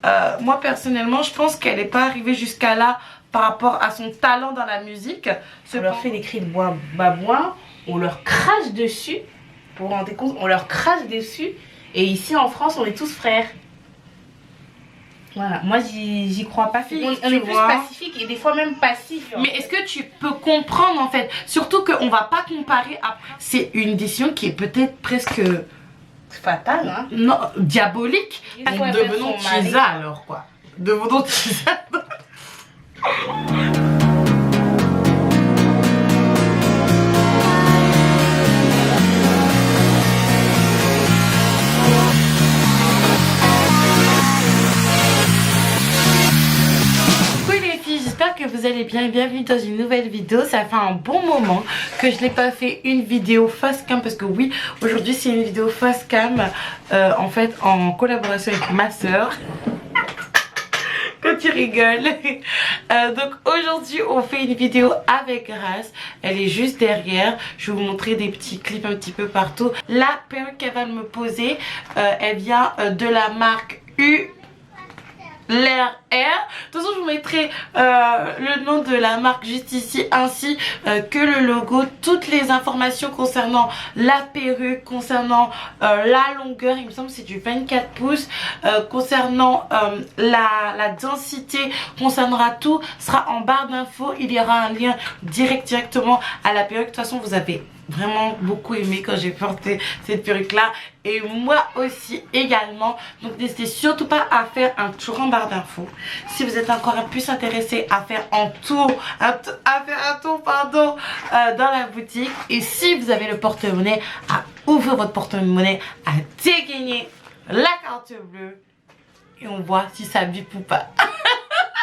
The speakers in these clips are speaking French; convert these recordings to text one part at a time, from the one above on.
Moi personnellement je pense qu'elle n'est pas arrivée jusqu'à là par rapport à son talent dans la musique. On leur fait des cris de bois babouin, on leur crache dessus, pour vous rendre compte, on leur crache dessus, et ici en France on est tous frères. Voilà, moi j'y crois pas. On est plus pacifique et des fois même passif. Mais est-ce que tu peux comprendre en fait? Surtout qu'on va pas comparer après. C'est une décision qui est peut-être presque fatale, hein? Non, diabolique. Devenons Tisa alors quoi. Devenons Tisa. J'espère que vous allez bien et bienvenue dans une nouvelle vidéo. Ça fait un bon moment que je n'ai pas fait une vidéo face cam parce que oui, aujourd'hui c'est une vidéo face cam en fait en collaboration avec ma soeur. Quand tu rigoles. Donc aujourd'hui on fait une vidéo avec Grace. Elle est juste derrière. Je vais vous montrer des petits clips un petit peu partout. La perruque qu'elle va me poser, elle vient de la marque L'air Air. De toute façon je vous mettrai le nom de la marque juste ici, ainsi que le logo, toutes les informations concernant la perruque, concernant la longueur, il me semble que c'est du 24 pouces, concernant la densité, concernera tout, sera en barre d'infos. Il y aura un lien directement à la perruque. De toute façon vous avez vraiment beaucoup aimé quand j'ai porté cette perruque là, et moi aussi également. Donc n'hésitez surtout pas à faire un tour en barre d'infos si vous êtes encore plus intéressé à faire un tour dans la boutique. Et si vous avez le porte-monnaie, à ouvrir votre porte-monnaie, à dégainer la carte bleue et on voit si ça bip ou pas.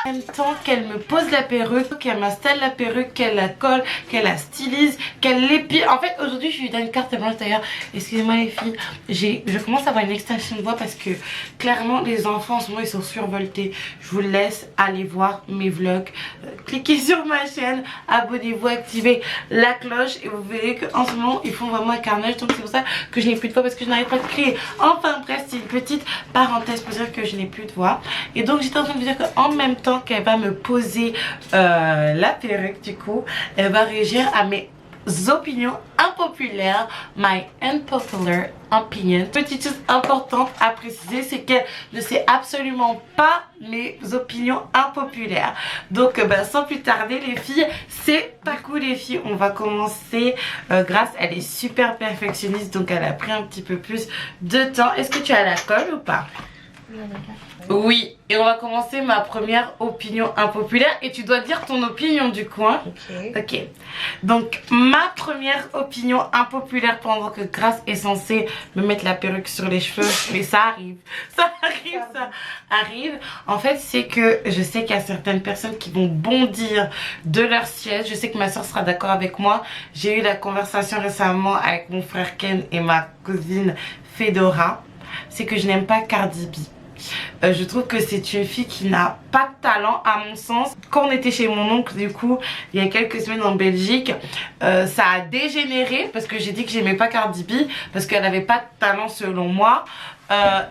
En même temps qu'elle me pose la perruque, qu'elle m'installe la perruque, qu'elle la colle, qu'elle la stylise, qu'elle l'épile. En fait aujourd'hui je lui donne une carte blanche. D'ailleurs excusez-moi les filles, je commence à avoir une extension de voix parce que clairement les enfants en ce moment ils sont survoltés. Je vous laisse aller voir mes vlogs, cliquez sur ma chaîne, abonnez-vous, activez la cloche et vous verrez qu'en ce moment ils font vraiment un carnage. Donc c'est pour ça que je n'ai plus de voix, parce que je n'arrive pas de crier. Enfin bref, c'est une petite parenthèse pour dire que je n'ai plus de voix. Et donc j'étais en train de vous dire qu'en même temps qu'elle va me poser la perruque, du coup elle va réagir à mes opinions impopulaires, my unpopular opinion. Petite chose importante à préciser, c'est qu'elle ne sait absolument pas mes opinions impopulaires. Donc sans plus tarder les filles, c'est pas cool les filles, on va commencer. Grace elle est super perfectionniste, donc elle a pris un petit peu plus de temps. Est-ce que tu as la colle ou pas? Oui, et on va commencer ma première opinion impopulaire et tu dois dire ton opinion du coup, hein? Ok. Donc ma première opinion impopulaire, pendant que Grace est censée me mettre la perruque sur les cheveux, mais ça arrive. En fait c'est que je sais qu'il y a certaines personnes qui vont bondir de leur siège. Je sais que ma soeur sera d'accord avec moi. J'ai eu la conversation récemment avec mon frère Ken et ma cousine Fedora. C'est que je n'aime pas Cardi B. Je trouve que c'est une fille qui n'a pas de talent à mon sens. Quand on était chez mon oncle du coup il y a quelques semaines en Belgique, ça a dégénéré parce que j'ai dit que j'aimais pas Cardi B parce qu'elle n'avait pas de talent selon moi.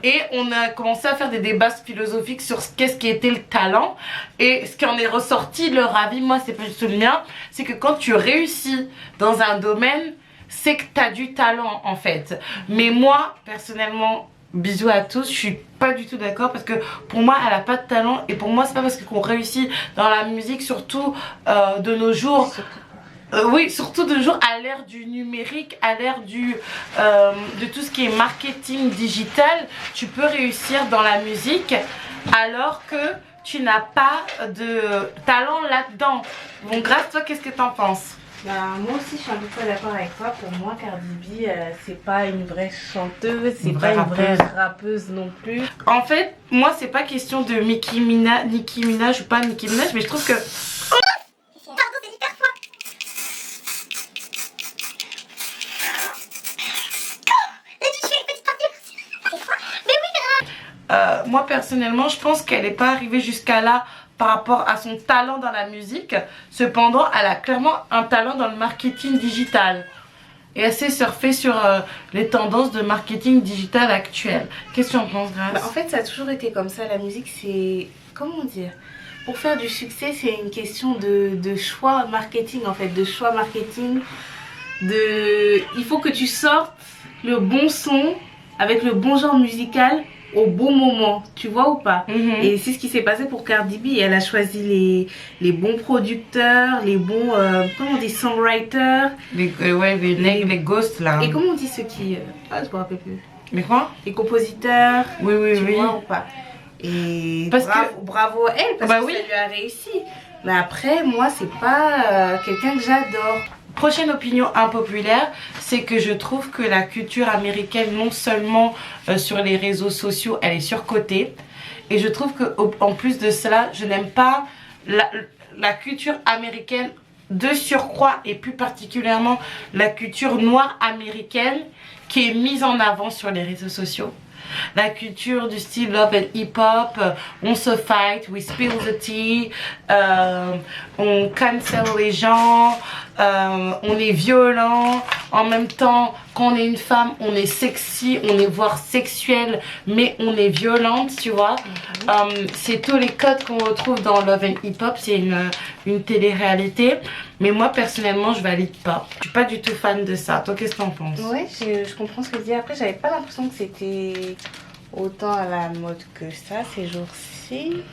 Et on a commencé à faire des débats philosophiques sur qu'est-ce qui était le talent, et ce qui en est ressorti, leur avis, moi c'est pas du tout le mien, c'est que quand tu réussis dans un domaine, c'est que tu as du talent en fait. Mais moi personnellement, bisous à tous, je suis pas du tout d'accord parce que pour moi elle a pas de talent, et pour moi c'est pas parce qu'on réussit dans la musique, surtout de nos jours. Oui, surtout de nos jours, à l'ère du numérique, à l'ère de tout ce qui est marketing digital, tu peux réussir dans la musique alors que tu n'as pas de talent là-dedans. Bon, Grace, toi qu'est-ce que t'en penses? Bah, moi aussi je suis un peu d'accord avec toi. Pour moi Cardi B c'est pas une vraie chanteuse, c'est pas une vraie rappeuse non plus. En fait moi c'est pas question de Nicki Minaj ou pas Nicki Minaj, mais je trouve que moi personnellement je pense qu'elle n'est pas arrivée jusqu'à là par rapport à son talent dans la musique. Cependant elle a clairement un talent dans le marketing digital. et assez surfer sur les tendances de marketing digital actuelles. Qu'est-ce que tu en penses, Grace? Bah, en fait, ça a toujours été comme ça. La musique, c'est... Comment dire? Pour faire du succès, c'est une question de choix marketing, en fait. De choix marketing. Il faut que tu sortes le bon son avec le bon genre musical au bon moment. Tu vois ou pas? Et c'est ce qui s'est passé pour Cardi B. Elle a choisi les bons producteurs, les bons... comment on dit? Songwriters. Les ghosts, là. Et comment on dit ceux qui... Ah, je me rappelle plus. Mais quoi? Les compositeurs. Oui, oui, tu oui. vois ou pas? Et parce bravo à elle, parce que ça lui a réussi. Mais après, moi, c'est pas quelqu'un que j'adore. Prochaine opinion impopulaire, c'est que je trouve que la culture américaine, non seulement sur les réseaux sociaux, elle est surcotée. Et je trouve qu'en plus de cela, je n'aime pas la culture américaine de surcroît, et plus particulièrement la culture noire américaine qui est mise en avant sur les réseaux sociaux. La culture du style love and hip hop, on se fight, we spill the tea, on cancel les gens, on est violent. En même temps, quand on est une femme, on est sexy, on est voire sexuelle, mais on est violente, tu vois. C'est tous les codes qu'on retrouve dans Love and Hip Hop, c'est une télé-réalité. Mais moi, personnellement, je valide pas. Je suis pas du tout fan de ça. Toi, qu'est-ce que t'en penses? Ouais, je comprends ce que tu dis. Après, j'avais pas l'impression que c'était autant à la mode que ça ces jours-ci.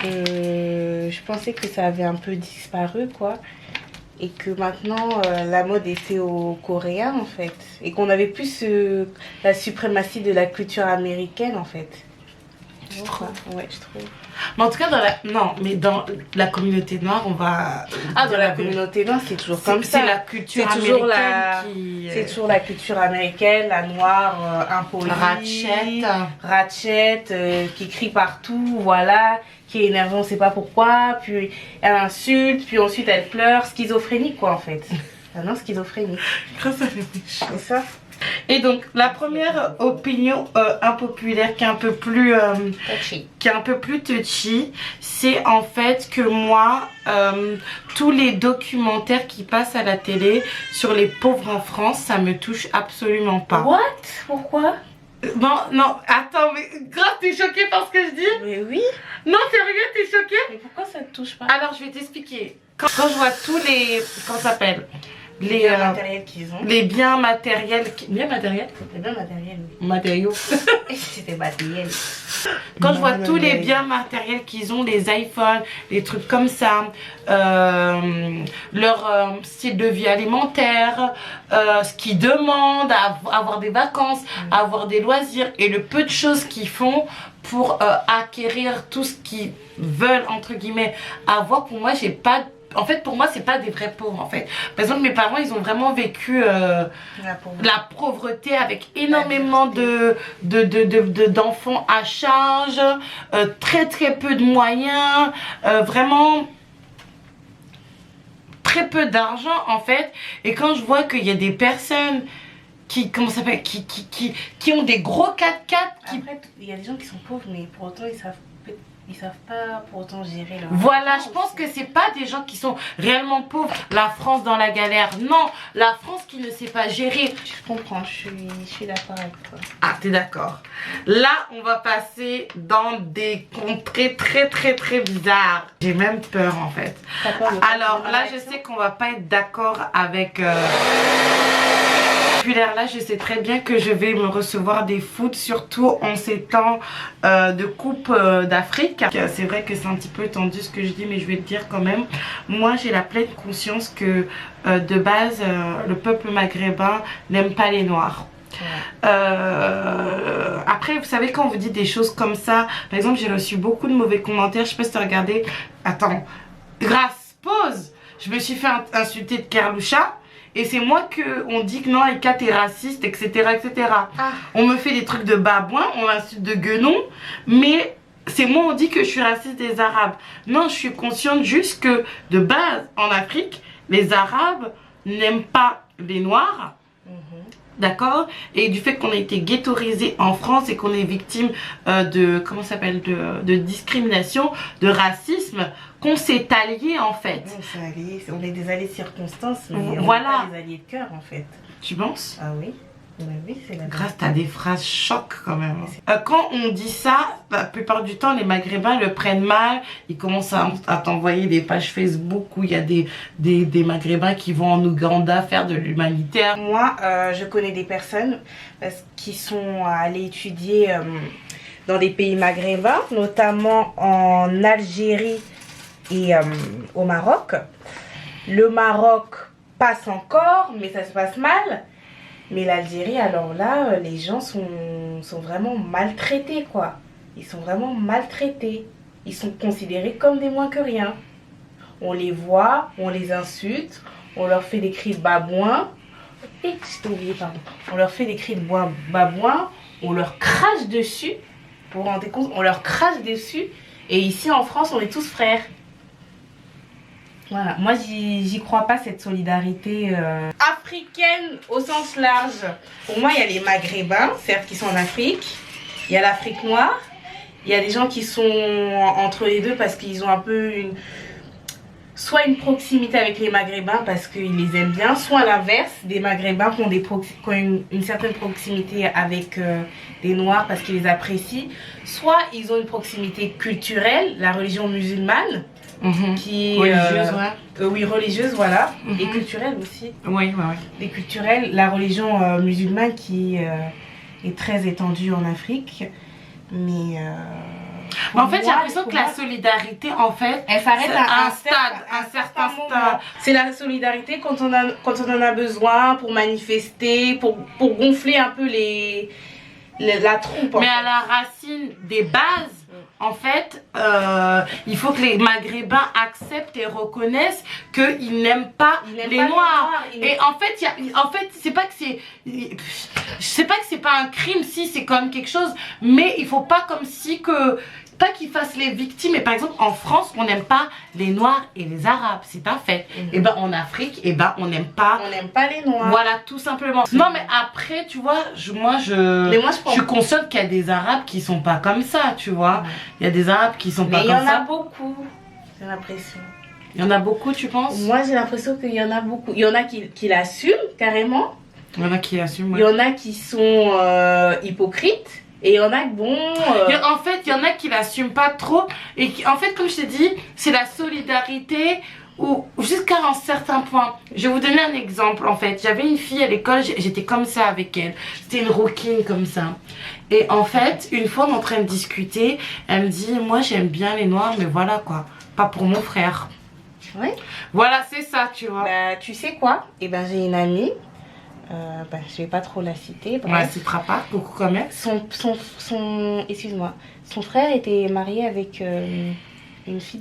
Je pensais que ça avait un peu disparu, quoi. Et que maintenant, la mode était aux Coréens, en fait. Et qu'on avait plus la suprématie de la culture américaine, en fait. Tu trouves? Ouais, je trouve. Mais en tout cas, dans la communauté noire, on va... Ah, dans la communauté noire, c'est toujours comme ça. C'est la culture américaine qui... C'est toujours la culture américaine, la noire, impolie. Ratchet, qui crie partout, voilà. Qui est énervée, on sait pas pourquoi. Puis elle insulte, puis ensuite elle pleure. Schizophrénique, quoi, en fait. Ah non, schizophrénique. C'est ça. Et donc la première opinion impopulaire qui est un peu plus touchy, c'est en fait que moi tous les documentaires qui passent à la télé sur les pauvres en France, ça me touche absolument pas. What? Pourquoi? Non, attends, mais grave, t'es choquée par ce que je dis? Mais oui. Non, sérieux, t'es choquée? Mais pourquoi ça te touche pas? Alors je vais t'expliquer. Quand je vois tous les... Comment ça s'appelle? Les biens matériels qu'ils ont. Les biens matériels. Bien matériels? Les biens matériels, oui. Matériaux. C'était matériel. Quand je vois tous les biens matériels qu'ils ont, les iPhones, les trucs comme ça, leur style de vie alimentaire, ce qu'ils demandent, avoir des vacances, avoir des loisirs et le peu de choses qu'ils font pour acquérir tout ce qu'ils veulent, entre guillemets, avoir, pour moi, j'ai pas... En fait, pour moi, c'est pas des vrais pauvres, en fait. Par exemple, mes parents, ils ont vraiment vécu la pauvreté avec énormément d'enfants à charge, très très peu de moyens, vraiment très peu d'argent, en fait. Et quand je vois qu'il y a des personnes qui, comment ça s'appelle, qui ont des gros 4x4. Après, il y a des gens qui sont pauvres, mais pour autant, ils savent pas pour autant gérer leur... Voilà, je pense que c'est pas des gens qui sont réellement pauvres, la France dans la galère. Non, la France qui ne sait pas gérer. Je comprends, je suis d'accord avec toi. Ah, t'es d'accord. Là, on va passer dans des contrées très très très bizarres. J'ai même peur, en fait. Alors là, je sais qu'on va pas être d'accord avec... Là, je sais très bien que je vais me recevoir des foudres, surtout en ces temps de coupe d'Afrique. C'est vrai que c'est un petit peu tendu ce que je dis, mais je vais le dire quand même. Moi, j'ai la pleine conscience que de base, le peuple maghrébin n'aime pas les noirs. Après, vous savez, quand on vous dit des choses comme ça, par exemple, j'ai reçu beaucoup de mauvais commentaires. Je sais pas si tu as regardé. Attends, Grâce, pause. Je me suis fait insulter de Kerloucha. Et c'est moi qu'on dit que non, Aïka, t'es raciste, etc. etc. Ah. On me fait des trucs de babouin, on m'insulte de guenon, mais c'est moi on dit que je suis raciste des Arabes. Non, je suis consciente juste que de base, en Afrique, les Arabes n'aiment pas les Noirs. d'accord, et du fait qu'on a été ghettoisé en France et qu'on est victime de, comment ça s'appelle, de discrimination, de racisme, qu'on s'est alliés en fait. On est des alliés de circonstances, mais voilà. on n'est pas des alliés de cœur en fait. Tu penses? Ah oui. Oui, c'est la Grâce, t'as des phrases chocs quand même. Quand on dit ça, la plupart du temps, les Maghrébins le prennent mal. Ils commencent à t'envoyer des pages Facebook où il y a des Maghrébins qui vont en Ouganda faire de l'humanitaire. Moi, je connais des personnes qui sont allées étudier dans des pays maghrébins, notamment en Algérie et au Maroc. Le Maroc passe encore, mais ça se passe mal. Mais l'Algérie, alors là, les gens sont vraiment maltraités, quoi. Ils sont vraiment maltraités. Ils sont considérés comme des moins que rien. On les voit, on les insulte, on leur fait des cris de babouin. Et je t'ai oublié, pardon. On leur fait des cris de babouin, on leur crache dessus. Vous vous rendez compte? On leur crache dessus. Et ici, en France, on est tous frères. Voilà, moi j'y crois pas, cette solidarité africaine au sens large. Pour moi, il y a les Maghrébins, certes, qui sont en Afrique. Il y a l'Afrique noire. Il y a des gens qui sont entre les deux parce qu'ils ont un peu soit une proximité avec les Maghrébins parce qu'ils les aiment bien, soit à l'inverse, des Maghrébins qui ont, une certaine proximité avec des Noirs parce qu'ils les apprécient. Soit ils ont une proximité culturelle, la religion musulmane. Qui religieuse, oui, religieuse, voilà, et culturelle aussi. Oui. Et culturelle, la religion musulmane qui est très étendue en Afrique, mais en fait, j'ai l'impression que la solidarité, en fait, elle s'arrête à un certain stade. C'est la solidarité quand on en a besoin pour manifester, pour gonfler un peu la trompe. Mais à la racine des bases, en fait, il faut que les Maghrébins acceptent et reconnaissent qu'ils n'aiment pas les Noirs. Et en fait, c'est pas que c'est pas un crime, si c'est quand même quelque chose, mais il faut pas comme si que pas qu'ils fassent les victimes. Et par exemple en France, on n'aime pas les Noirs et les Arabes, c'est un fait. Et ben en Afrique, et ben on n'aime pas les Noirs. Voilà, tout simplement. Non mais après, tu vois, moi je suis consciente qu'il y a des Arabes qui sont pas comme ça, tu vois. Il y a des Arabes qui sont pas comme ça. Mais il y en a beaucoup, j'ai l'impression. Il y en a beaucoup, tu penses? Moi j'ai l'impression qu'il y en a beaucoup. Il y en a qui l'assument carrément. Il y en a qui l'assument, Il y en a qui sont hypocrites. Et il y en a que bon... En fait, il y en a qui l'assument pas trop. Et qui, en fait, comme je t'ai dit, c'est la solidarité ou jusqu'à un certain point. Je vais vous donner un exemple, en fait. J'avais une fille à l'école, j'étais comme ça avec elle. C'était une rouquine comme ça. Et en fait, une fois, on est en train de discuter. Elle me dit, moi, j'aime bien les Noirs, mais voilà quoi. Pas pour mon frère. Oui. Voilà, c'est ça, tu vois. Bah, tu sais quoi? Eh ben, j'ai une amie. Je vais pas trop la citer. Bref. On la citera pas, coucou quand même. Excuse-moi. Son frère était marié avec une fille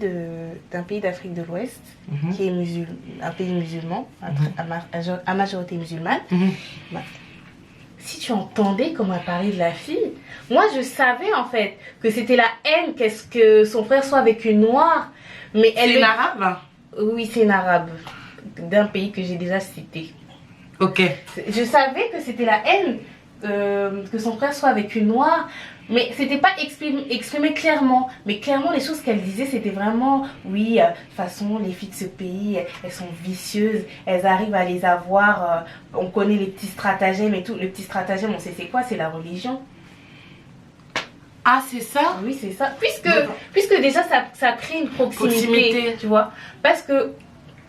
d'un pays d'Afrique de l'Ouest, qui est un pays musulman, à majorité musulmane. Bah, si tu entendais comment elle parlait de la fille, moi je savais en fait que c'était la haine, qu'est-ce que son frère soit avec une noire. Mais elle est une arabe? Oui, c'est une arabe, d'un pays que j'ai déjà cité. Ok. Je savais que c'était la haine, que son frère soit avec une noire, mais c'était pas exprimé clairement. Mais clairement, les choses qu'elle disait, c'était vraiment, oui, de toute façon, les filles de ce pays, elles sont vicieuses, elles arrivent à les avoir, on connaît les petits stratagèmes et tout. Le petit stratagème, on sait c'est quoi? C'est la religion. Ah, c'est ça? Oui, c'est ça. Puisque déjà, ça crée une proximité, tu vois. Parce que,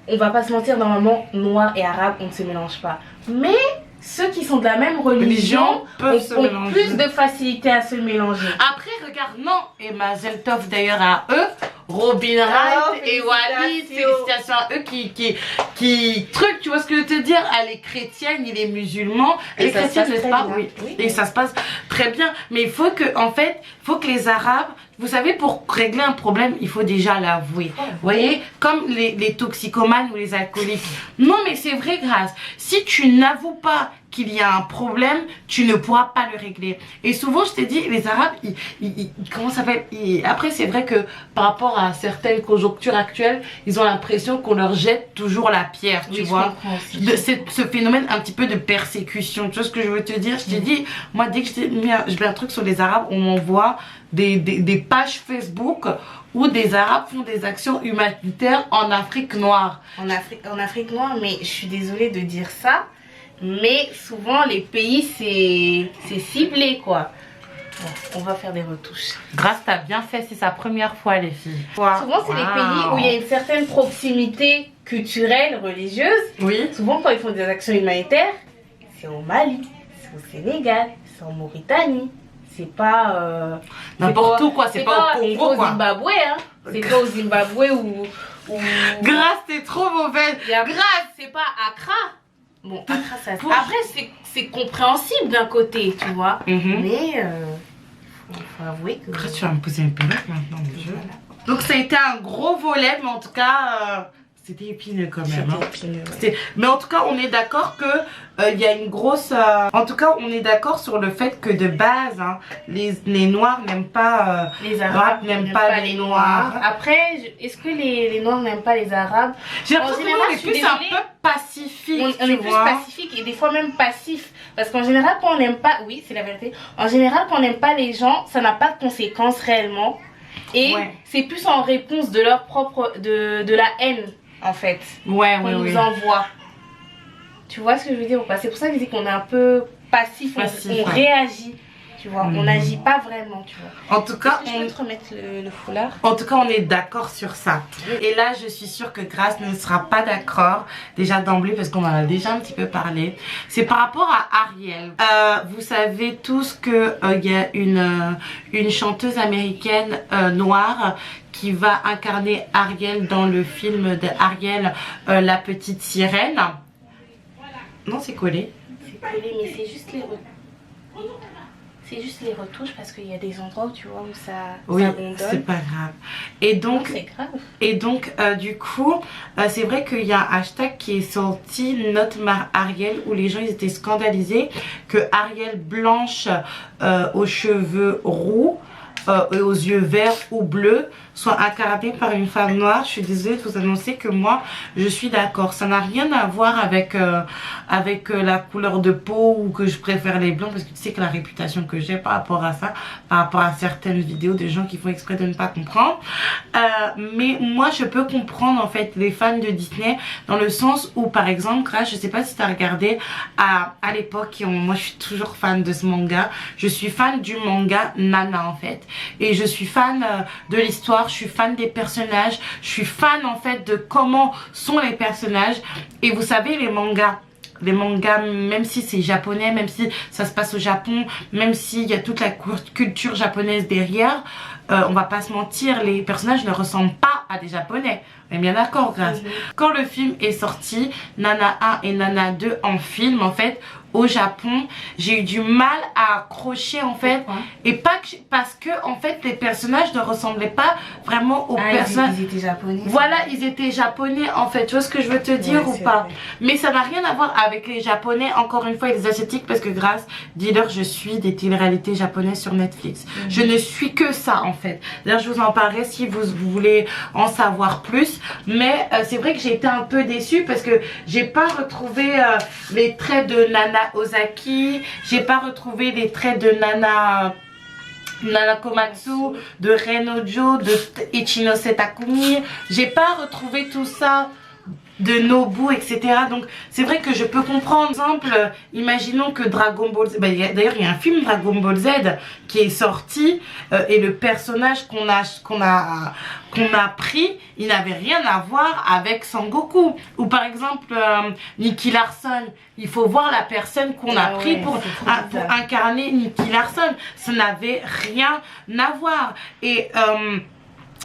on va pas se mentir, normalement, noir et arabe, on ne se mélange pas. Mais ceux qui sont de la même religion ont plus de facilité à se mélanger. Après, regarde, non, et Mazel Tov d'ailleurs à eux, Robin Wright et Walid, félicitations à eux qui truc, tu vois ce que je veux te dire? Elle est chrétienne, il est musulman, elle est chrétienne, n'est-ce pas? Oui. Et ça se passe très très bien, mais il faut que, en fait, il faut que les Arabes, vous savez, pour régler un problème, il faut déjà l'avouer. Vous voyez, comme les toxicomanes ou les alcooliques. Non, mais c'est vrai, Grâce. Si tu n'avoues pas qu'il y a un problème, tu ne pourras pas le régler. Et souvent, je t'ai dit, les Arabes, comment ça s'appelle? Après, c'est vrai que par rapport à certaines conjonctures actuelles, ils ont l'impression qu'on leur jette toujours la pierre, tu vois. Ce phénomène un petit peu de persécution. Tu vois ce que je veux te dire? Je t'ai dit, moi, dès que je mets un truc sur les Arabes, on m'envoie des pages Facebook où des Arabes font des actions humanitaires en Afrique noire. En Afrique noire, mais je suis désolée de dire ça, mais souvent les pays c'est ciblé quoi. Bon, on va faire des retouches. Grâce, t'as bien fait, c'est sa première fois les filles. Souvent c'est les pays où il y a une certaine proximité culturelle, religieuse. Oui. Souvent quand ils font des actions humanitaires, c'est au Mali, c'est au Sénégal, c'est en Mauritanie. C'est pas n'importe où quoi, c'est pas au Congo quoi. Zimbabwe, hein. C'est pas au Zimbabwe ou... Grâce, t'es trop mauvaise. Grâce, c'est pas Accra. Bon, Accra ça. Après c'est compréhensible d'un côté, tu vois. Mais faut avouer que. Grâce, tu vas me poser une pelote maintenant, mon Dieu. Donc ça a été un gros volet, mais en tout cas. C'était épineux quand même. Mais en tout cas, on est d'accord que il y a une grosse. En tout cas, on est d'accord sur le fait que de base, hein, les Noirs n'aiment pas. Les Arabes n'aiment pas les Noirs. Après, est-ce que les Noirs n'aiment pas les Arabes? J'ai l'impression qu'on est plus un peu pacifique. On est plus pacifique et des fois même passif. Parce qu'en général, quand on n'aime pas. Oui, c'est la vérité. En général, quand on n'aime pas les gens, ça n'a pas de conséquences réellement. Et c'est plus en réponse de leur propre. de la haine. En fait, on nous envoie. Tu vois ce que je veux dire ou pas? C'est pour ça que je dis qu'on est un peu passif, on réagit. Tu vois, on n'agit pas vraiment, tu vois. En tout cas, je peux te remettre le foulard. En tout cas, on est d'accord sur ça. Et là, je suis sûre que Grâce ne sera pas d'accord. Déjà d'emblée, parce qu'on en a déjà un petit peu parlé. C'est par rapport à Ariel. Vous savez tous que y a une chanteuse américaine noire qui va incarner Ariel dans le film de Ariel, la petite sirène. Non, c'est collé. C'est collé, mais c'est juste les retouches. C'est juste les retouches parce qu'il y a des endroits où tu vois où ça rondonne. C'est pas grave. Et donc, c'est grave. Et donc du coup, c'est vrai qu'il y a un hashtag qui est sorti, Note Ariel, où les gens ils étaient scandalisés que Ariel blanche aux cheveux roux et aux yeux verts ou bleus soit incarnée par une femme noire. Je suis désolée de vous annoncer que moi je suis d'accord. Ça n'a rien à voir avec la couleur de peau ou que je préfère les blancs, parce que tu sais que la réputation que j'ai par rapport à ça, par rapport à certaines vidéos de gens qui font exprès de ne pas comprendre. Mais moi je peux comprendre en fait les fans de Disney dans le sens où par exemple, je sais pas si tu as regardé à l'époque, moi je suis toujours fan de ce manga, je suis fan du manga Nana en fait, et je suis fan de l'histoire, je suis fan des personnages, je suis fan en fait de comment sont les personnages. Et vous savez, les mangas, même si c'est japonais, même si ça se passe au Japon, même s'il y a toute la culture japonaise derrière, on va pas se mentir, les personnages ne ressemblent pas à des japonais. On est bien d'accord, Grâce. Quand le film est sorti, Nana 1 et Nana 2 en film, en fait, au Japon, j'ai eu du mal à accrocher en fait. Et pas que, parce que en fait les personnages ne ressemblaient pas vraiment aux personnages. Ils étaient japonais. Voilà, ils étaient japonais en fait. Tu vois ce que je veux te dire ou pas? Mais ça n'a rien à voir avec les japonais, encore une fois, et les asiatiques, parce que Grâce, dis-leur, je suis des télé-réalités japonaises sur Netflix. Je ne suis que ça en fait. D'ailleurs, je vous en parlerai si vous voulez en savoir plus. Mais c'est vrai que j'ai été un peu déçue parce que j'ai pas retrouvé les traits de Nana Ozaki, j'ai pas retrouvé les traits de Nana Komatsu, de Renojo, de Ichinose Takumi. J'ai pas retrouvé tout ça de Nobu, etc. Donc c'est vrai que je peux comprendre. Par exemple, imaginons que Dragon Ball Z, d'ailleurs il y a un film Dragon Ball Z qui est sorti et le personnage qu'on a pris, il n'avait rien à voir avec Sangoku. Ou par exemple Nicky Larson, il faut voir la personne qu'on a pris pour incarner Nicky Larson. Ça n'avait rien à voir. Et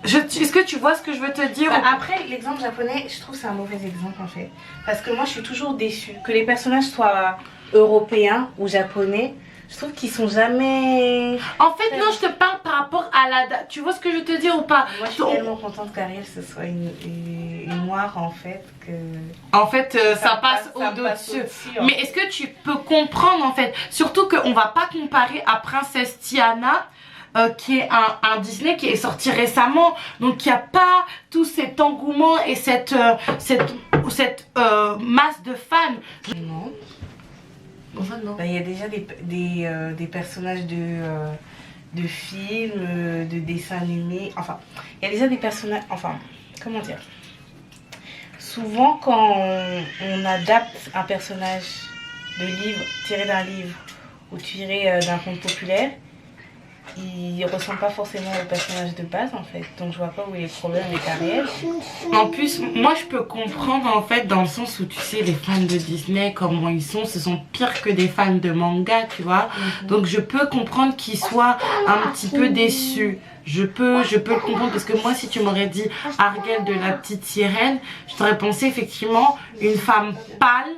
est-ce que tu vois ce que je veux te dire? Après, l'exemple japonais, je trouve que c'est un mauvais exemple en fait. Parce que moi, je suis toujours déçue. Que les personnages soient européens ou japonais, je trouve qu'ils sont jamais... En fait, non, je te parle par rapport à la date. Tu vois ce que je veux te dire ou pas? Moi, je suis tellement contente qu'Ariel, ce soit une noire, en fait, que... En fait, ça passe au-dessus. Mais est-ce que tu peux comprendre, en fait? Surtout qu'on va pas comparer à Princesse Tiana, qui est un Disney qui est sorti récemment. Donc, il n'y a pas tout cet engouement et cette masse de fans. Non. Enfin, non. Il y a déjà des personnages de films, de dessins animés. Enfin, il y a déjà des personnages... Enfin, comment dire? Souvent, quand on adapte un personnage de livre, tiré d'un livre ou tiré d'un conte populaire, il ressemble pas forcément au personnage de base en fait, donc je vois pas où est le problème avec Ariel. En plus, moi je peux comprendre en fait dans le sens où tu sais les fans de Disney comment ils sont, ce sont pires que des fans de manga, tu vois. Donc je peux comprendre qu'ils soient un petit peu déçus. Je peux le comprendre parce que moi si tu m'aurais dit Ariel de la petite sirène, je t'aurais pensé effectivement une femme pâle.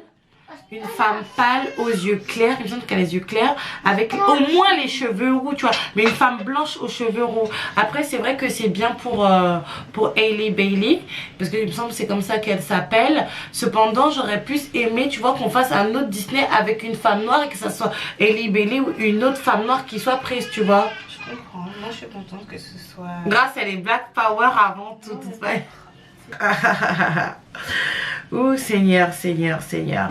Une femme pâle aux yeux clairs, il me semble qu'elle a les yeux clairs, avec au moins les cheveux roux, tu vois. Mais une femme blanche aux cheveux roux. Après, c'est vrai que c'est bien pour Hailey Bailey, parce qu'il me semble que c'est comme ça qu'elle s'appelle. Cependant, j'aurais plus aimé, tu vois, qu'on fasse un autre Disney avec une femme noire et que ça soit Hailey Bailey ou une autre femme noire qui soit prise, tu vois. Je comprends, moi je suis contente que ce soit... Grâce à les Black Power avant tout. Oh Seigneur, Seigneur, Seigneur.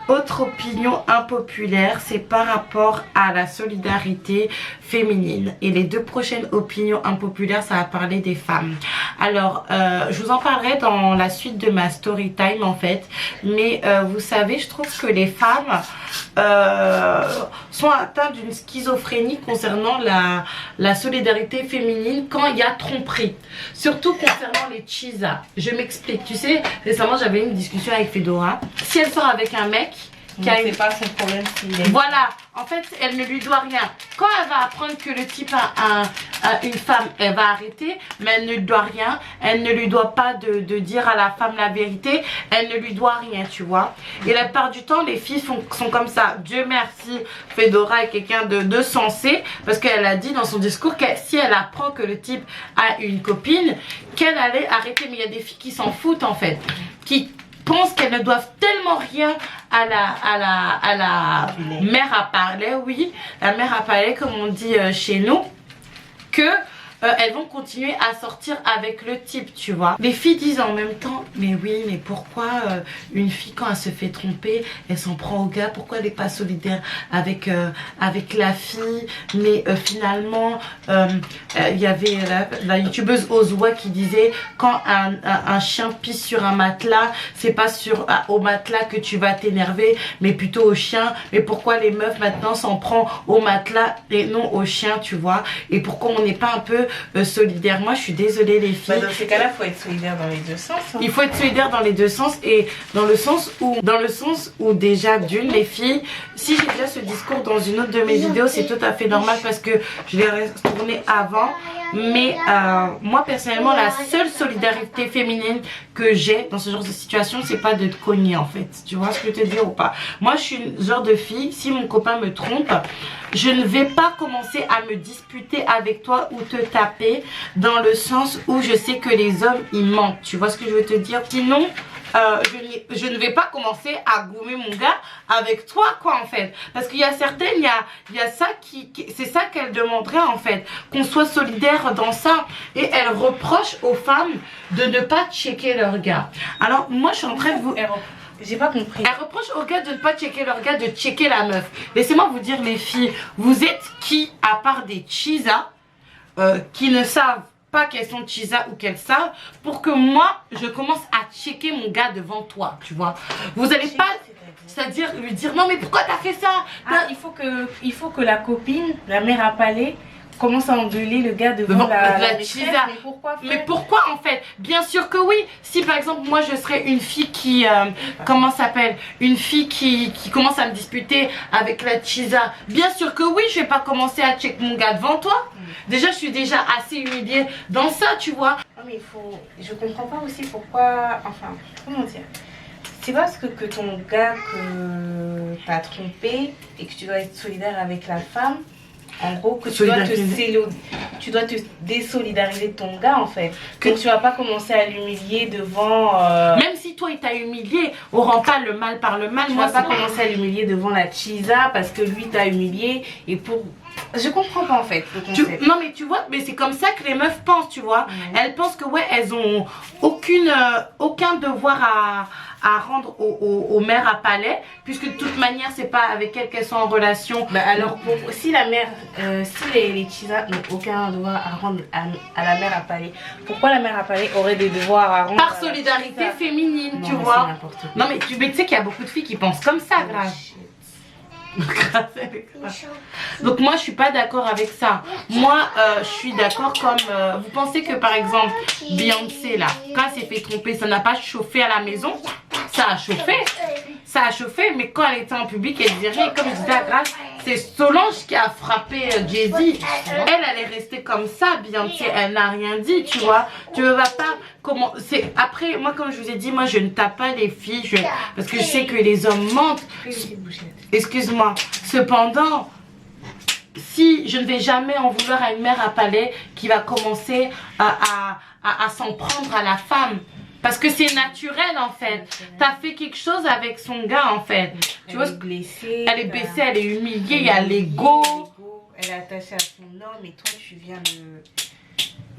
Autre opinion impopulaire, c'est par rapport à la solidarité féminine. Et les deux prochaines opinions impopulaires, ça va parler des femmes. Alors, je vous en parlerai dans la suite de ma story time en fait. Mais vous savez, je trouve que les femmes sont atteintes d'une schizophrénie concernant la solidarité féminine quand il y a tromperie. Surtout concernant les cheesas. Je m'explique. Tu sais, récemment j'avais une discussion avec Fedora. Si elle sort avec un mec qui a c'est pas son problème s'il est... Voilà, en fait elle ne lui doit rien. Quand elle va apprendre que le type a une femme, elle va arrêter, mais elle ne lui doit rien. Elle ne lui doit pas de dire à la femme la vérité. Elle ne lui doit rien, tu vois. Et la plupart du temps les filles sont comme ça. Dieu merci, Fedora est quelqu'un de sensé, parce qu'elle a dit dans son discours que si elle apprend que le type a une copine, qu'elle allait arrêter. Mais il y a des filles qui s'en foutent en fait, qui pensent qu'elles ne doivent tellement rien à la mère à parler, oui, la mère à parler comme on dit chez nous, que elles vont continuer à sortir avec le type, tu vois. Les filles disent en même temps, mais oui, mais pourquoi une fille quand elle se fait tromper, elle s'en prend au gars, pourquoi elle n'est pas solidaire avec la fille? Mais finalement, il y avait la youtubeuse Ozwa qui disait, quand un chien pisse sur un matelas, c'est pas au matelas que tu vas t'énerver, mais plutôt au chien. Mais pourquoi les meufs maintenant s'en prend au matelas et non au chien, tu vois? Et pourquoi on n'est pas un peu solidaire? Moi je suis désolée les filles, dans ces cas-là il faut être solidaire dans les deux sens hein. Il faut être solidaire dans les deux sens, et dans le sens où déjà d'une, les filles, si j'ai déjà ce discours dans une autre de mes vidéos, c'est tout à fait normal parce que je l'ai tourné avant. Mais moi personnellement, la seule solidarité féminine que j'ai dans ce genre de situation, c'est pas de te cogner en fait. Tu vois ce que je veux te dire ou pas? Moi je suis une genre de fille, si mon copain me trompe, je ne vais pas commencer à me disputer avec toi ou te taper, dans le sens où je sais que les hommes ils mentent. Tu vois ce que je veux te dire? Sinon je ne vais pas commencer à gommer mon gars avec toi quoi en fait, parce qu'il y a certaines, il y a ça c'est ça qu'elle demanderait en fait, qu'on soit solidaire dans ça. Et elle reproche aux femmes de ne pas checker leur gars. Alors moi je suis en train de vous... J'ai pas compris. Elle reproche aux gars de ne pas checker leur gars, de checker la meuf. Laissez-moi vous dire les filles, vous êtes qui à part des cheesas qui ne savent pas qu'elles sont cheesas ou qu'elles savent, pour que moi je commence à checker mon gars devant toi, tu vois? Vous allez pas, c'est-à-dire lui dire non mais pourquoi t'as fait ça? Il faut que la copine, la mère à palais, commence à engueuler le gars devant la cheesa. Mais pourquoi en fait? Bien sûr que oui. Si par exemple moi je serais une fille qui comment s'appelle, une fille qui commence à me disputer avec la cheesa, bien sûr que oui, je vais pas commencer à check mon gars devant toi. Déjà je suis déjà assez humiliée dans ça, tu vois. Non mais je comprends pas aussi pourquoi, enfin comment dire, c'est pas parce que ton gars que t'as trompé et que tu dois être solidaire avec la femme, en gros, que tu dois te désolidariser de ton gars en fait. Donc tu vas pas commencer à l'humilier devant... Même si toi il t'a humilié, on rend pas le mal par le mal. Tu vas pas commencer à l'humilier devant la Chisa parce que lui t'a humilié et pour... Je comprends pas en fait le concept. Non mais tu vois, mais c'est comme ça que les meufs pensent, tu vois. Elles pensent que ouais, elles ont aucun devoir à rendre aux mères à palais, puisque de toute manière c'est pas avec elles qu'elles sont en relation. Bah alors si la mère, si les Chisa n'ont aucun devoir à rendre à la mère à palais, pourquoi la mère à palais aurait des devoirs à rendre par solidarité féminine, non, tu vois. Non mais tu sais qu'il y a beaucoup de filles qui pensent comme ça, grave. Donc moi je suis pas d'accord avec ça. Moi je suis d'accord comme vous pensez que par exemple Beyoncé là, quand elle s'est fait tromper, ça n'a pas chauffé à la maison? Ça a chauffé, mais quand elle était en public elle disait rien. Comme je disais à Grace, c'est Solange qui a frappé Jay-Z. Elle est restée comme ça. Beyoncé elle n'a rien dit, tu vois. Tu ne vas pas comment c'est après. Moi comme je vous ai dit, moi je ne tape pas les filles parce que je sais que les hommes mentent. Excuse-moi. Cependant, si je ne vais jamais en vouloir à une mère à palais qui va commencer à s'en prendre à la femme. Parce que c'est naturel en fait. T'as fait quelque chose avec son gars en fait. Tu vois, blessée. Elle est blessée, elle est humiliée, il y a l'ego. Elle est attachée à son homme et toi tu viens de...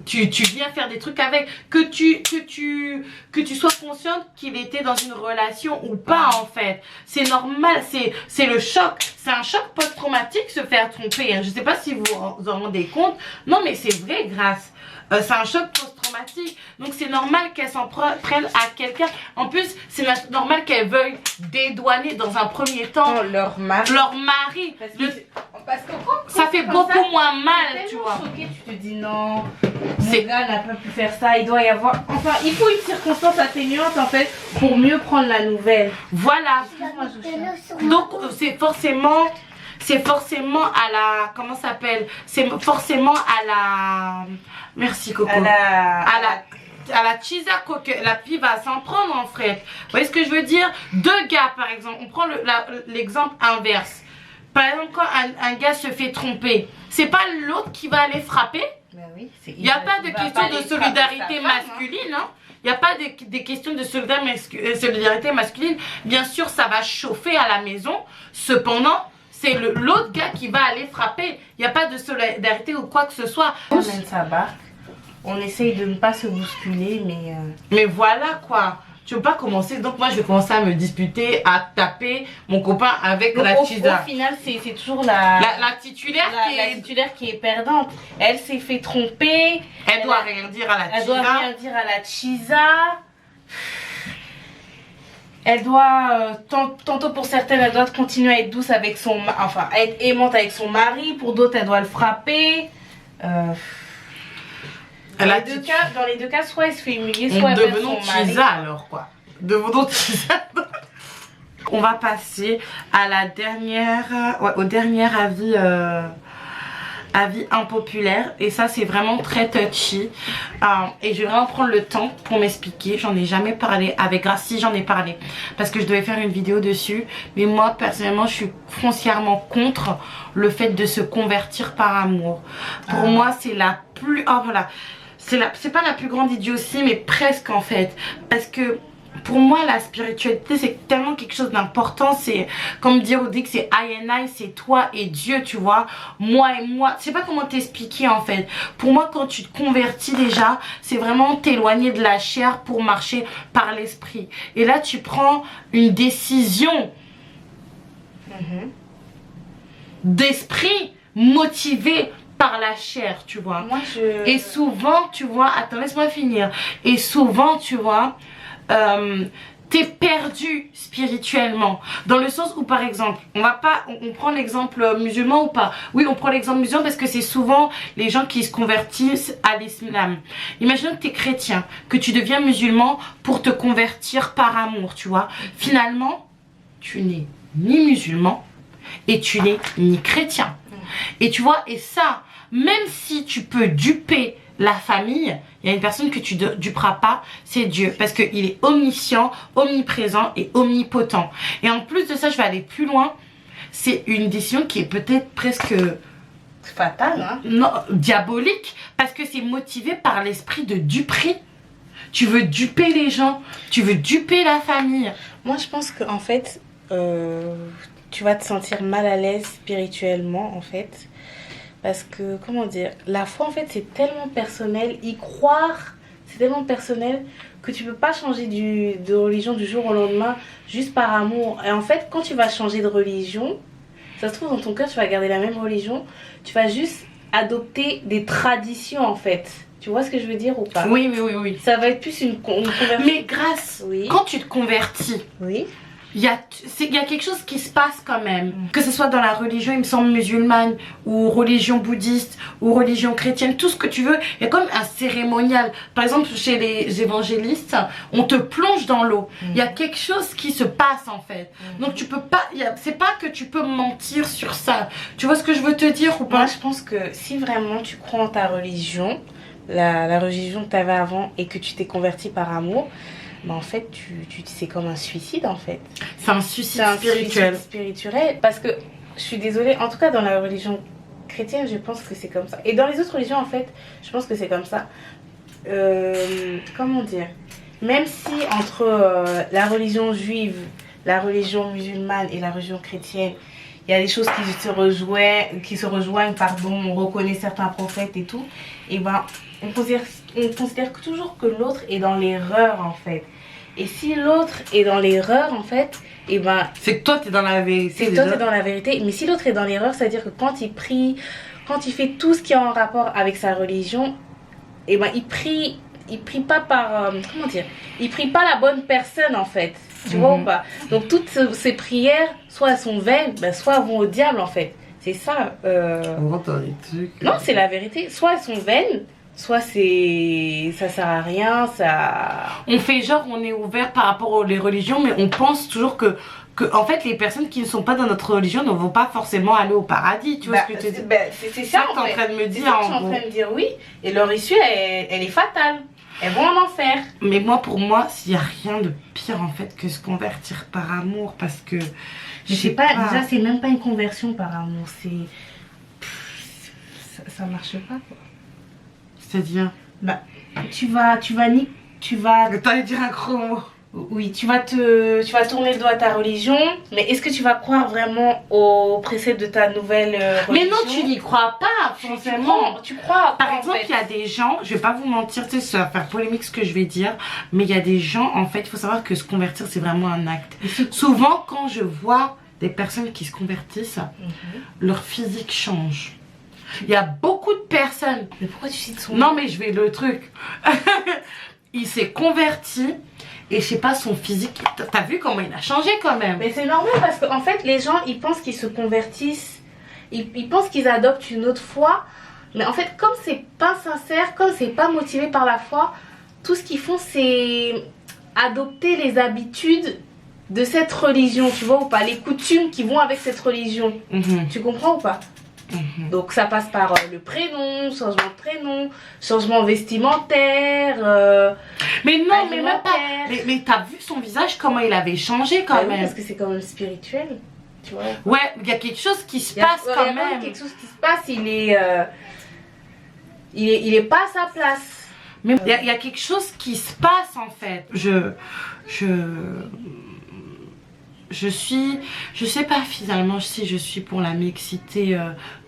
Tu viens faire des trucs avec. Que tu sois consciente qu'il était dans une relation ou pas en fait. C'est normal, c'est le choc. C'est un choc post-traumatique se faire tromper. Je sais pas si vous vous en rendez compte. Non mais c'est vrai Grace. C'est un choc post-traumatique. Donc c'est normal qu'elle s'en prenne à quelqu'un. En plus, c'est normal qu'elle veuille dédouaner dans un premier temps leur mari. Parce que ça fait beaucoup moins mal, tu vois. Choquée, tu te dis non, mon gars n'a pas pu faire ça, il doit y avoir... Enfin, il faut une circonstance atténuante en fait pour mieux prendre la nouvelle. Voilà. Donc c'est forcément à la... Comment ça s'appelle? C'est forcément à la... Merci Coco. À la Chisa que la fille va s'en prendre en fait. Vous voyez ce que je veux dire? Deux gars par exemple, on prend l'exemple inverse. Par exemple quand un gars se fait tromper, c'est pas l'autre qui va aller frapper? Ben oui, il n'y a pas de question de solidarité masculine, hein. Il n'y a pas des questions de solidarité masculine. Bien sûr ça va chauffer à la maison. Cependant c'est l'autre gars qui va aller frapper. Il n'y a pas de solidarité ou quoi que ce soit. On mène sa barque. On essaye de ne pas se bousculer, mais... Mais voilà quoi. Tu veux pas commencer. Donc moi je vais commencer à me disputer, à taper mon copain avec la Chisa. Au final c'est toujours la titulaire la titulaire qui est perdante. Elle s'est fait tromper. Elle doit rien dire à la Chisa. Elle doit rien dire à la Chisa. Elle doit, tantôt pour certaines, elle doit continuer à être douce avec son... Enfin, à être aimante avec son mari. Pour d'autres, elle doit le frapper. Dans les deux cas, soit elle se fait humilier, soit elle perd son mari. Chisa alors quoi. Devenons Chisa. On va passer à la dernière... Ouais, au dernier avis impopulaire, et ça c'est vraiment très touchy, et je vais vraiment prendre le temps pour m'expliquer. J'en ai jamais parlé avec Grace. Si, j'en ai parlé parce que je devais faire une vidéo dessus, mais moi personnellement je suis foncièrement contre le fait de se convertir par amour. Pour moi c'est la plus... Oh voilà, c'est pas la plus grande idiotie, mais presque en fait, parce que pour moi la spiritualité c'est tellement quelque chose d'important. C'est comme dire au dit que c'est I and I, c'est toi et Dieu, tu vois, moi et moi. Je sais pas comment t'expliquer en fait. Pour moi quand tu te convertis déjà, c'est vraiment t'éloigner de la chair pour marcher par l'esprit. Et là tu prends une décision d'esprit motivée par la chair, tu vois. Moi, Et souvent tu vois, attends laisse-moi finir, et souvent tu vois t'es perdu spirituellement, dans le sens où par exemple on prend l'exemple musulman ou pas. Oui, on prend l'exemple musulman parce que c'est souvent les gens qui se convertissent à l'islam. Imaginons que tu es chrétien, que tu deviens musulman pour te convertir par amour, tu vois. Finalement tu n'es ni musulman et tu n'es ni chrétien. Et tu vois, et ça, même si tu peux duper la famille, il y a une personne que tu ne duperas pas, c'est Dieu. Parce qu'il est omniscient, omniprésent et omnipotent. Et en plus de ça, je vais aller plus loin. C'est une décision qui est peut-être presque... fatale, hein? Non, diabolique. Parce que c'est motivé par l'esprit de duperie. Tu veux duper les gens. Tu veux duper la famille. Moi, je pense qu'en fait, tu vas te sentir mal à l'aise spirituellement, en fait. Parce que, comment dire, la foi, en fait, c'est tellement personnel. Y croire, c'est tellement personnel que tu peux pas changer de religion du jour au lendemain juste par amour. Et en fait, quand tu vas changer de religion, ça se trouve dans ton cœur, tu vas garder la même religion. Tu vas juste adopter des traditions, en fait. Tu vois ce que je veux dire ou pas? Oui, oui, oui, oui. Ça va être plus une conversion. Mais grâce, Oui. quand tu te convertis, Oui. il y a quelque chose qui se passe quand même. Que ce soit dans la religion, il me semble, musulmane, ou religion bouddhiste, ou religion chrétienne, tout ce que tu veux, il y a comme un cérémonial. Par exemple, chez les évangélistes, on te plonge dans l'eau. Il y a quelque chose qui se passe en fait. Donc tu peux pas, c'est pas que tu peux mentir sur ça. Tu vois ce que je veux te dire ou pas? Moi, je pense que si vraiment tu crois en ta religion, la religion que tu avais avant, et que tu t'es converti par amour, bah en fait, c'est comme un suicide en fait. C'est un suicide C'est un spirituel. suicide spirituel. Parce que, je suis désolée, en tout cas dans la religion chrétienne, je pense que c'est comme ça. Et dans les autres religions, en fait, je pense que c'est comme ça. Comment dire? Même si entre la religion juive, la religion musulmane et la religion chrétienne, il y a des choses qui se rejoignent, pardon, on reconnaît certains prophètes et tout, et ben on considère toujours que l'autre est dans l'erreur en fait. Et si l'autre est dans l'erreur en fait, et ben c'est que toi t'es dans la vérité. c'est que toi t'es dans la vérité. Mais si l'autre est dans l'erreur, ça veut dire que quand il prie, quand il fait tout ce qui est en rapport avec sa religion, et ben il prie pas par comment dire, il prie pas la bonne personne en fait. Tu vois ou pas? Donc toutes ces prières, soit elles sont vaines, ben, soit elles vont au diable en fait. C'est ça. Non, c'est la vérité. Soit elles sont vaines, soit ça sert à rien, ça... On fait genre on est ouvert par rapport aux les religions, mais on pense toujours que en fait les personnes qui ne sont pas dans notre religion ne vont pas forcément aller au paradis. Tu vois ce que tu dis? C'est ça que t'es en train de me dire. Je suis en train de dire oui. Et leur issue, elle est fatale. Elles vont en enfer. Mais moi, pour moi, il n'y a rien de pire en fait que se convertir par amour, parce que je sais pas, déjà c'est même pas une conversion par amour, ça marche pas quoi. C'est-à-dire, bah tu vas t'allais dire un gros mot. Oui, tu vas tourner le dos à ta religion, mais est-ce que tu vas croire vraiment aux préceptes de ta nouvelle religion? Mais non, tu n'y crois pas, forcément. Tu crois. Par exemple, il y a des gens, je vais pas vous mentir, tu sais, ça va faire polémique ce que je vais dire, mais il y a des gens, en fait, il faut savoir que se convertir, c'est vraiment un acte. Souvent, quand je vois des personnes qui se convertissent, leur physique change. Il y a beaucoup de personnes. Mais pourquoi tu cites son... Non, mais je vais le truc. Il s'est converti. Et je sais pas, son physique, t'as vu comment il a changé quand même? Mais c'est normal parce qu'en fait, les gens, ils pensent qu'ils se convertissent, ils pensent qu'ils adoptent une autre foi. Mais en fait, comme c'est pas sincère, comme c'est pas motivé par la foi, tout ce qu'ils font, c'est adopter les habitudes de cette religion, tu vois ou pas? Les coutumes qui vont avec cette religion. Tu comprends ou pas? Donc ça passe par le prénom, changement de prénom, changement vestimentaire. Mais non, mais même pas. Mais t'as vu son visage, comment il avait changé quand même? Parce que c'est quand même spirituel, tu vois. Ouais, il y a quelque chose qui se passe quand même. Il y a quelque chose qui se passe, il est pas à sa place. Mais il y a quelque chose qui se passe en fait. Je sais pas finalement si je suis pour la mixité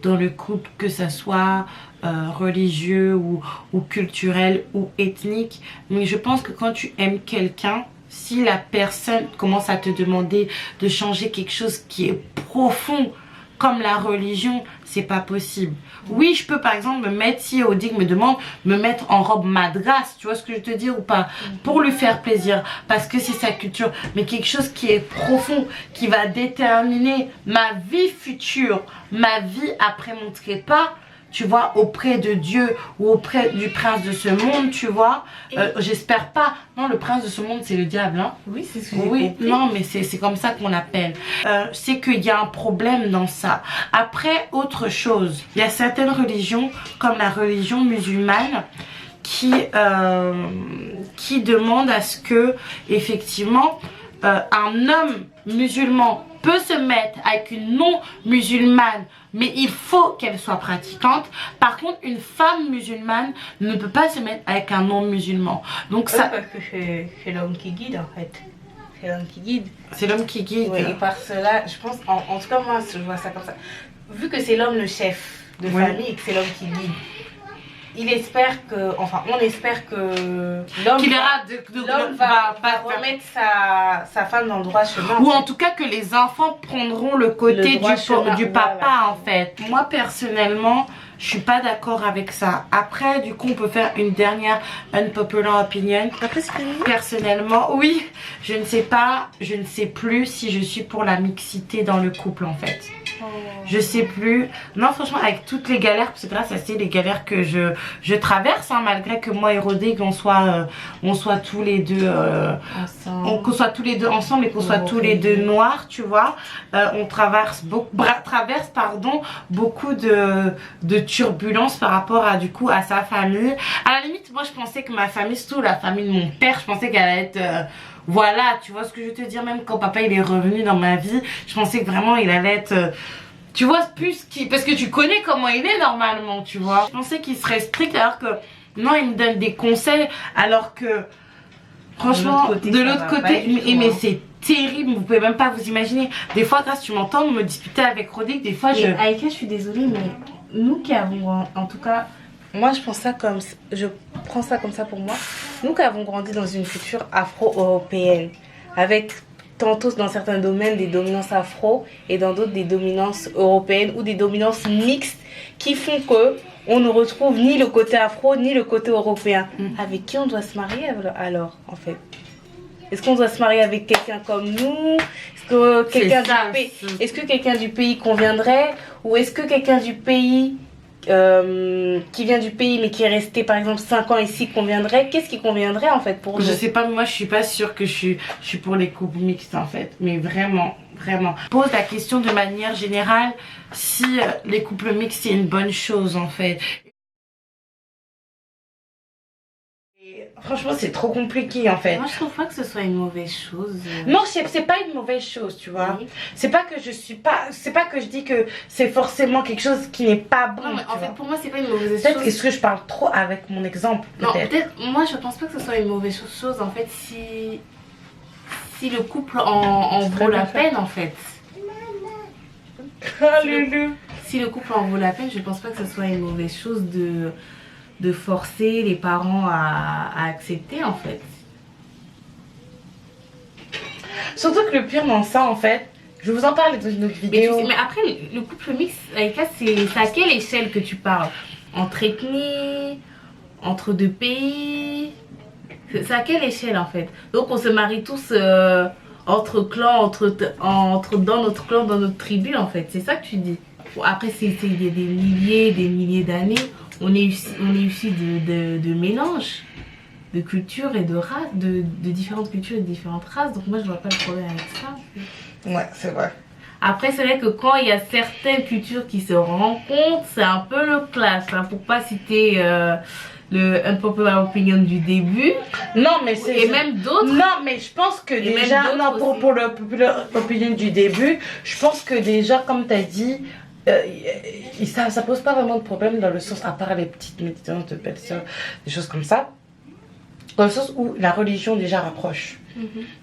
dans le couple, que ça soit religieux ou culturel ou ethnique, mais je pense que quand tu aimes quelqu'un, si la personne commence à te demander de changer quelque chose qui est profond comme la religion, c'est pas possible. Oui, je peux par exemple me mettre, si Odig me demande, me mettre en robe madras, tu vois ce que je veux te dire ou pas, pour lui faire plaisir, parce que c'est sa culture, mais quelque chose qui est profond, qui va déterminer ma vie future, ma vie après mon trépas, tu vois, auprès de Dieu ou auprès du prince de ce monde, tu vois. J'espère pas. Non, le prince de ce monde, c'est le diable, hein. Oui, c'est ce que j'ai Oui, compris. non, mais c'est comme ça qu'on l'appelle. C'est qu'il y a un problème dans ça. Après, autre chose, il y a certaines religions, comme la religion musulmane, qui demandent à ce que, effectivement, un homme musulman peut se mettre avec une non-musulmane, mais il faut qu'elle soit pratiquante. Par contre, une femme musulmane ne peut pas se mettre avec un non-musulman. Donc ça, parce que c'est l'homme qui guide en fait. C'est l'homme qui guide. c'est l'homme qui guide. Oui, et par cela, je pense, en tout cas moi je vois ça comme ça. Vu que c'est l'homme le chef de Oui. famille et que c'est l'homme qui guide, il espère que, enfin on espère que l'homme Qui verra va remettre sa femme dans le droit chemin. ou en tout cas que les enfants prendront le côté Le droit chemin, du voilà. papa en fait. Moi personnellement, je suis pas d'accord avec ça. Après, du coup, on peut faire une dernière unpopular opinion. Après c'est fini. Personnellement, oui, je ne sais pas, je ne sais plus si je suis pour la mixité dans le couple en fait. Je sais plus. Non, franchement, avec toutes les galères, parce que là, ça c'est les galères que je traverse, hein, malgré que moi et Rodrigue, on soit tous les deux, qu'on soit tous les deux ensemble et qu'on soit tous les deux noirs, tu vois. On traverse beaucoup de turbulences par rapport à du coup à sa famille. À la limite, moi, je pensais que ma famille, surtout la famille de mon père, je pensais qu'elle allait être voilà, tu vois ce que je veux te dire, même quand papa il est revenu dans ma vie, je pensais que vraiment il allait être tu vois plus parce que tu connais comment il est normalement, tu vois. Je pensais qu'il serait strict alors que non, il me donne des conseils alors que franchement de l'autre côté, mais c'est terrible, vous pouvez même pas vous imaginer. Des fois, grâce tu m'entends me disputer avec Rodrigue, des fois Aïka, je suis désolée, mais nous qui avons, en tout cas, moi je prends ça comme ça pour moi. Nous qui avons grandi dans une culture afro-européenne, avec tantôt dans certains domaines des dominances afro et dans d'autres des dominances européennes ou des dominances mixtes qui font que on ne retrouve ni le côté afro ni le côté européen. Avec qui on doit se marier alors en fait? Est-ce qu'on doit se marier avec quelqu'un comme nous? Est-ce que quelqu'un du pays conviendrait? Ou est-ce que quelqu'un du pays qui vient du pays mais qui est resté par exemple 5 ans ici conviendrait? Qu'est-ce qui conviendrait en fait pour nous? Je sais pas, moi je suis pas sûre que je suis pour les couples mixtes en fait, mais vraiment. Pose la question de manière générale si les couples mixtes c'est une bonne chose en fait. Franchement, c'est trop compliqué en fait. Moi, je trouve pas que ce soit une mauvaise chose. Non, c'est pas une mauvaise chose, tu vois. Oui. C'est pas que je dis que c'est forcément quelque chose qui n'est pas bon. Non, mais en tu fait, vois. pour moi, c'est pas une mauvaise Peut-être chose. est-ce que je parle trop avec mon exemple? Non, Peut-être. peut-être. Moi, je pense pas que ce soit une mauvaise chose en fait si le couple en vaut la peine en fait. Si le couple en vaut la peine, je pense pas que ce soit une mauvaise chose de forcer les parents à accepter en fait. Surtout que le pire dans ça en fait, je vais vous en parler dans une autre vidéo. Mais après, le couple mixte, Aïka, c'est à quelle échelle que tu parles? Entre ethnies, entre deux pays? C'est à quelle échelle en fait? Donc on se marie tous entre clans, dans notre clan, dans notre tribu en fait. C'est ça que tu dis. Après, c'est des milliers d'années. On est issus de mélanges de cultures et de races, de différentes cultures et de différentes races. Donc moi, je vois pas le problème avec ça. Ouais, c'est vrai. Après, c'est vrai que quand il y a certaines cultures qui se rencontrent, c'est un peu le clash. Hein, pour pas citer le unpopular opinion du début. Non, mais c'est. Et même d'autres. Non, mais je pense que déjà, non, pour le popular opinion du début, je pense que déjà, comme tu as dit, ça pose pas vraiment de problème dans le sens, à part les petites méditances de belles-sœurs, des choses comme ça. Dans le sens où la religion déjà rapproche.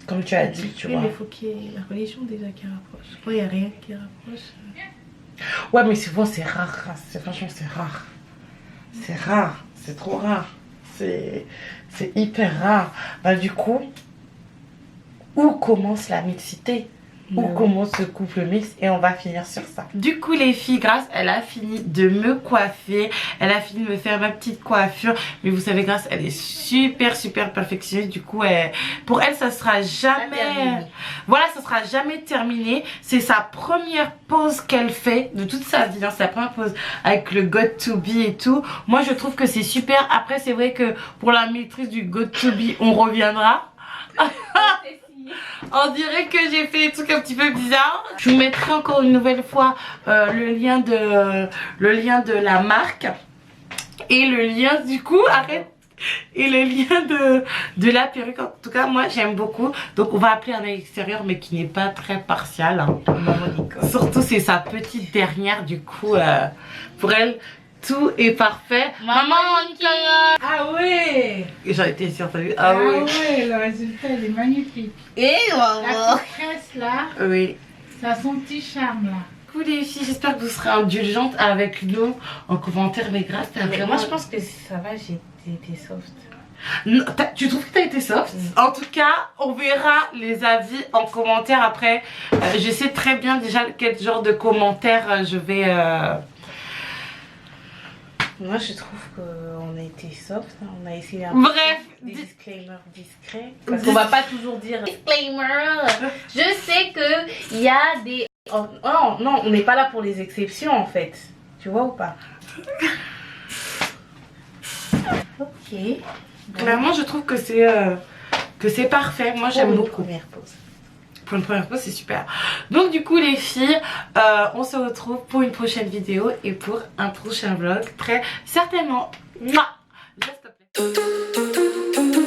Comme tu as dit, tu vois. Mais il faut qu'il y ait la religion déjà qui rapproche. Quand il n'y a rien qui rapproche. Ouais, mais souvent c'est rare. Franchement, c'est rare. C'est rare. C'est trop rare. C'est hyper rare. Bah, du coup, où commence la mixité? ou comment se coupe le mix et on va finir sur ça. Du coup les filles, Grace elle a fini de me coiffer, elle a fini de me faire ma petite coiffure, mais vous savez Grace elle est super perfectionniste, du coup pour elle ça sera jamais, voilà ça sera jamais terminé, c'est sa première pause qu'elle fait de toute sa vie, hein, sa première pause avec le Got to Be et tout. Moi je trouve que c'est super, après c'est vrai que pour la maîtrise du Got to Be on reviendra. On dirait que j'ai fait des trucs un petit peu bizarres. Je vous mettrai encore une nouvelle fois le lien de la marque et le lien du coup, arrête, et le lien de la perruque. En tout cas moi j'aime beaucoup. Donc on va appeler un œil extérieur mais qui n'est pas très partial, hein. Surtout c'est sa petite dernière, du coup pour elle tout est parfait. Maman Nicolas. Ah ouais. J'en étais sûre, t'as vu? Ah ouais, le résultat il est magnifique. Et La petite cresse là, Oui. ça a son petit charme là. Du coup les filles, j'espère que vous serez indulgentes avec nous en commentaire. Mais grâce à mais vraiment... moi je pense que ça va, j'ai été soft. Non, tu trouves que t'as été soft? En tout cas, on verra les avis en commentaire après. Je sais très bien déjà quel genre de commentaires je vais... Moi je trouve qu'on a été soft, hein. On a essayé un Bref, des disclaimers discrets. Parce qu'on va pas toujours dire disclaimer. Je sais que il y a des... Oh, non, on n'est pas là pour les exceptions en fait. Tu vois ou pas? Ok. clairement je trouve que c'est parfait. Moi j'aime beaucoup. Première pause. Pour une première fois c'est super. Donc du coup les filles, on se retrouve pour une prochaine vidéo et pour un prochain vlog très certainement. Mouah. Just a play.